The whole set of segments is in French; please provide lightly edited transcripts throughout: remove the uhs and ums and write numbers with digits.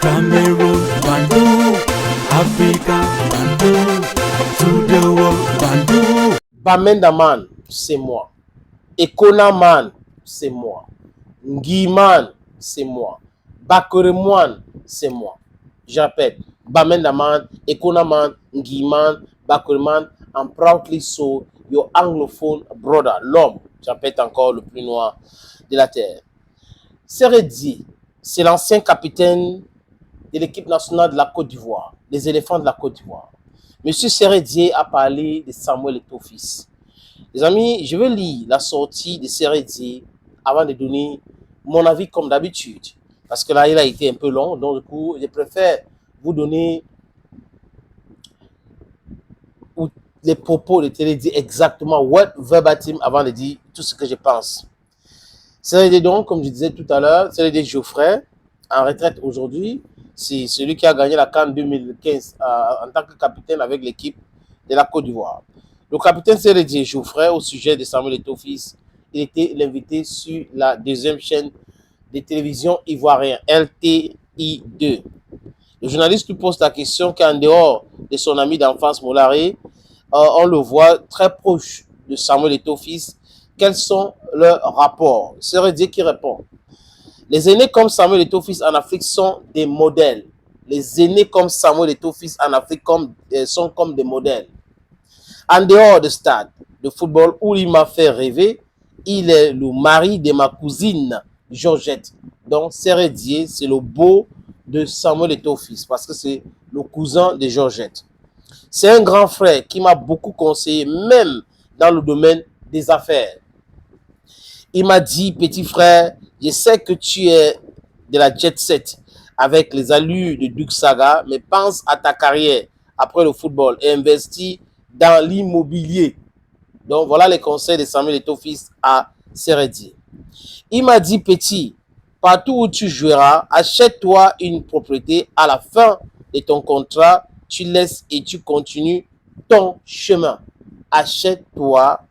Cameroon, Bandung, Africa, Bandung, to the world, Bandung. Bamendaman, c'est moi. Ekonaman, c'est moi. Nguiman, c'est moi. Bakoremoine, c'est moi. Je répète, Bamendaman, Ekonaman, Nguiman, Bakoreman, I'm proudly so your anglophone brother, l'homme, je répète encore, le plus noir de la terre. Seredi, c'est l'ancien capitaine de l'équipe nationale de la Côte d'Ivoire, des éléphants de la Côte d'Ivoire. Monsieur Seredi a parlé de Samuel Eto'o-Fils. Les amis, je vais lire la sortie de Seredi avant de donner mon avis comme d'habitude. Parce que là, il a été un peu long, donc du coup, je préfère vous donner les propos de Seredi exactement, word verbatim, avant de dire tout ce que je pense. Seredi donc, comme je disais tout à l'heure, Seredi Geoffrey, en retraite aujourd'hui, c'est celui qui a gagné la CAN 2015 en tant que capitaine avec l'équipe de la Côte d'Ivoire. Le capitaine Seredi Geoffrey, au sujet de Samuel Eto'o-Fils, il était l'invité sur la deuxième chaîne de télévision ivoirienne, LTI2. Le journaliste lui pose la question qu'en dehors de son ami d'enfance Moulare, on le voit très proche de Samuel Eto'o-Fils. Quels sont leurs rapports? Seredi qui répond: les aînés comme Samuel Eto'o-Fils en Afrique sont des modèles. Les aînés comme Samuel Eto'o-Fils en Afrique sont comme des modèles. En dehors du stade de football où il m'a fait rêver, il est le mari de ma cousine Georgette. Donc Seredi, c'est le beau de Samuel Eto'o-Fils parce que c'est le cousin de Georgette. C'est un grand frère qui m'a beaucoup conseillé, même dans le domaine des affaires. Il m'a dit: petit frère, je sais que tu es de la jet set avec les allures de Duke Saga, mais pense à ta carrière après le football et investis dans l'immobilier. Donc voilà les conseils de Samuel Eto'o-Fils à Seredi. Il m'a dit: petit, partout où tu joueras, achète-toi une propriété. À la fin de ton contrat, tu laisses et tu continues ton chemin. Achète-toi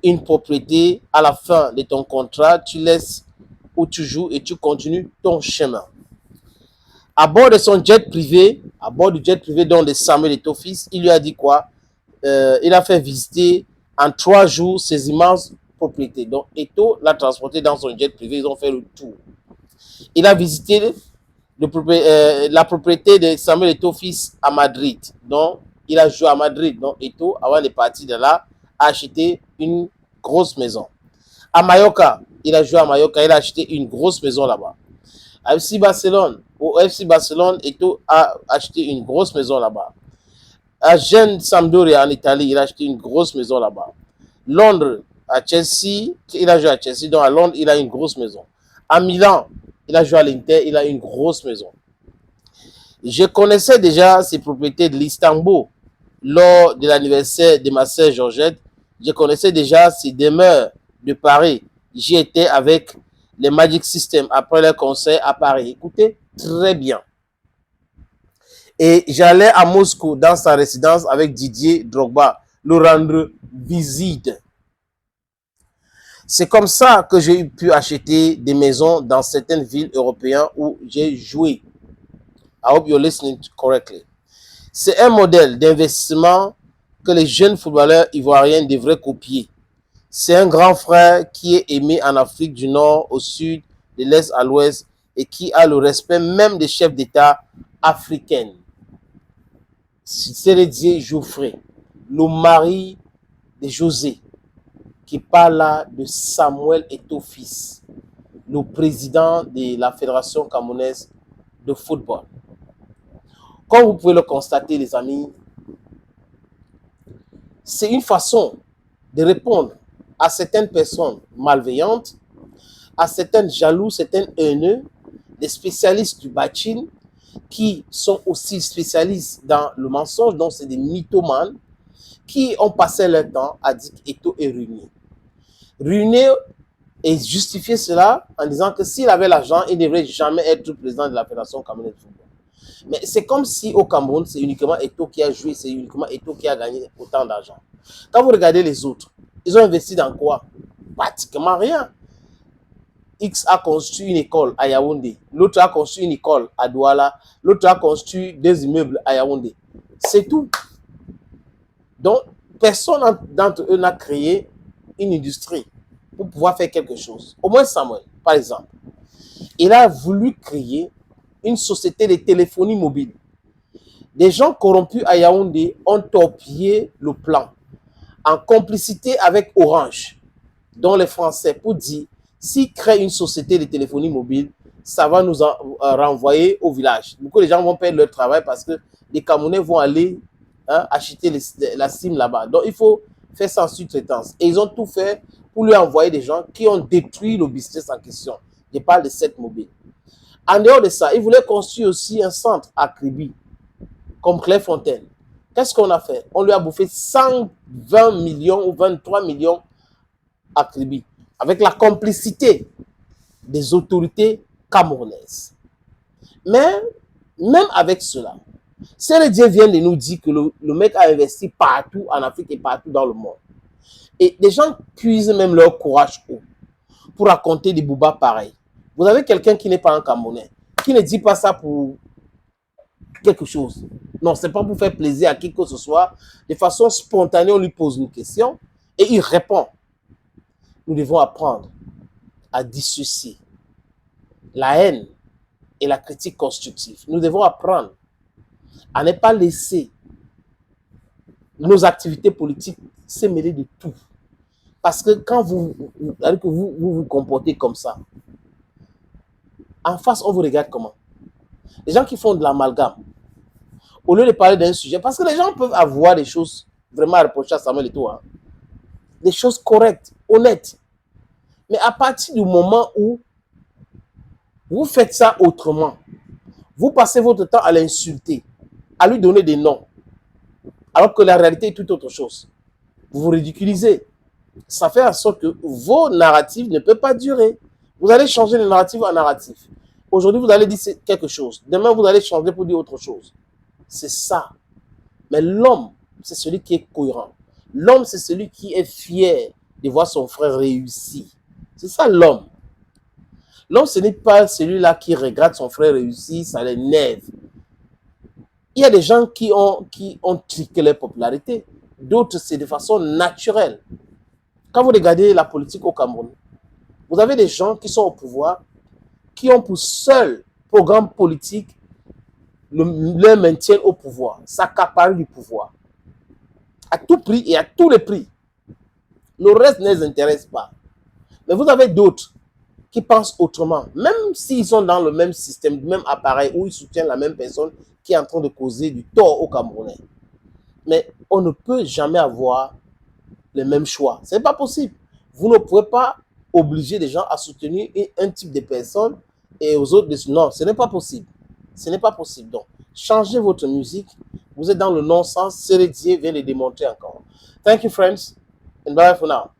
une propriété. À la fin de ton contrat, tu laisses où tu joues et tu continues ton chemin. À bord de son jet privé, à bord du jet privé donc de Samuel Eto'o-Fils, il lui a dit quoi? Il a fait visiter en 3 jours ses immenses propriétés. Donc Eto'o l'a transporté dans son jet privé, ils ont fait le tour. Il a visité la propriété de Samuel Eto'o-Fils à Madrid. Donc il a joué à Madrid. Donc Eto'o, avant de partir de là, a acheté une grosse maison. À Mallorca, il a joué à Mallorca, il a acheté une grosse maison là-bas. À FC Barcelone, au FC Barcelone, Eto'o a acheté une grosse maison là-bas. À Gênes Sampdoria en Italie, il a acheté une grosse maison là-bas. Londres, à Chelsea, il a joué à Chelsea, donc à Londres, il a une grosse maison. À Milan, il a joué à l'Inter, il a une grosse maison. Je connaissais déjà ses propriétés de l'Istanbul lors de l'anniversaire de ma sœur Georgette. Je connaissais déjà ses demeures de Paris. J'y étais avec les Magic System après leur concert à Paris. Écoutez, très bien. Et j'allais à Moscou dans sa résidence avec Didier Drogba, le rendre visite. C'est comme ça que j'ai pu acheter des maisons dans certaines villes européennes où j'ai joué. I hope you're listening correctly. C'est un modèle d'investissement que les jeunes footballeurs ivoiriens devraient copier. C'est un grand frère qui est aimé en Afrique du Nord, au Sud, de l'Est à l'Ouest et qui a le respect même des chefs d'État africains. Seredi Geoffrey, le mari de José, qui parle là de Samuel Eto'o-Fils, le président de la Fédération camerounaise de football. Comme vous pouvez le constater, les amis, c'est une façon de répondre à certaines personnes malveillantes, à certains jaloux, certains haineux, des spécialistes du bachin, qui sont aussi spécialistes dans le mensonge, donc c'est des mythomanes, qui ont passé leur temps à dire qu'Eto'o est ruiné. Ruiné et justifier cela en disant que s'il avait l'argent, il ne devrait jamais être président de la Fédération camerounaise de football. Mais c'est comme si au Cameroun, c'est uniquement Eto'o qui a joué, c'est uniquement Eto'o qui a gagné autant d'argent. Quand vous regardez les autres, ils ont investi dans quoi? Pratiquement rien. X a construit une école à Yaoundé, l'autre a construit une école à Douala, l'autre a construit des immeubles à Yaoundé. C'est tout. Donc, personne d'entre eux n'a créé une industrie pour pouvoir faire quelque chose. Au moins Samuel, par exemple. Il a voulu créer une société de téléphonie mobile. Des gens corrompus à Yaoundé ont torpillé le plan en complicité avec Orange, dont les Français, pour dire, s'ils créent une société de téléphonie mobile, ça va nous renvoyer au village. Beaucoup de gens vont perdre leur travail parce que les Camerounais vont aller acheter la SIM là-bas. Donc, il faut faire ça en sous-traitance. Et ils ont tout fait pour lui envoyer des gens qui ont détruit le business en question. Je parle de cette mobile. En dehors de ça, ils voulaient construire aussi un centre à Kribi, comme Clairefontaine. Qu'est-ce qu'on a fait? On lui a bouffé 120 millions ou 23 millions à Kribi, avec la complicité des autorités camerounaises. Mais, même avec cela, Dieu vient de nous dire que le mec a investi partout en Afrique et partout dans le monde. Et les gens puisent même leur courage pour raconter des boubas pareils. Vous avez quelqu'un qui n'est pas un Camerounais, qui ne dit pas ça pour quelque chose. Non, ce n'est pas pour faire plaisir à qui que ce soit. De façon spontanée, on lui pose une question et il répond. Nous devons apprendre à dissocier la haine et la critique constructive. Nous devons apprendre à ne pas laisser nos activités politiques se mêler de tout. Parce que quand vous vous comportez comme ça, en face, on vous regarde comment? Les gens qui font de l'amalgame, au lieu de parler d'un sujet, parce que les gens peuvent avoir des choses vraiment à reprocher à Samuel et tout, hein, des choses correctes, honnêtes. Mais à partir du moment où vous faites ça autrement, vous passez votre temps à l'insulter, à lui donner des noms, alors que la réalité est tout autre chose. Vous vous ridiculisez. Ça fait en sorte que vos narratifs ne peuvent pas durer. Vous allez changer de narratif en narratif. Aujourd'hui, vous allez dire quelque chose. Demain, vous allez changer pour dire autre chose. C'est ça. Mais l'homme, c'est celui qui est cohérent. L'homme, c'est celui qui est fier de voir son frère réussir. C'est ça l'homme. L'homme, ce n'est pas celui-là qui regarde son frère réussir, ça l'énerve. Il y a des gens qui ont triqué leur popularité. D'autres, c'est de façon naturelle. Quand vous regardez la politique au Cameroun, vous avez des gens qui sont au pouvoir, qui ont pour seul programme politique leur maintien au pouvoir, s'accaparer du pouvoir. À tout prix et à tous les prix. Le reste ne les intéresse pas. Mais vous avez d'autres qui pensent autrement, même s'ils sont dans le même système, le même appareil, où ils soutiennent la même personne qui est en train de causer du tort aux Camerounais. Mais on ne peut jamais avoir les mêmes choix. Ce n'est pas possible. Vous ne pouvez pas obliger les gens à soutenir un type de personne et aux autres de... Non, ce n'est pas possible. Ce n'est pas possible. Donc, changez votre musique. Vous êtes dans le non-sens. Dieu vient de démontrer encore. Thank you, friends. And bye for now.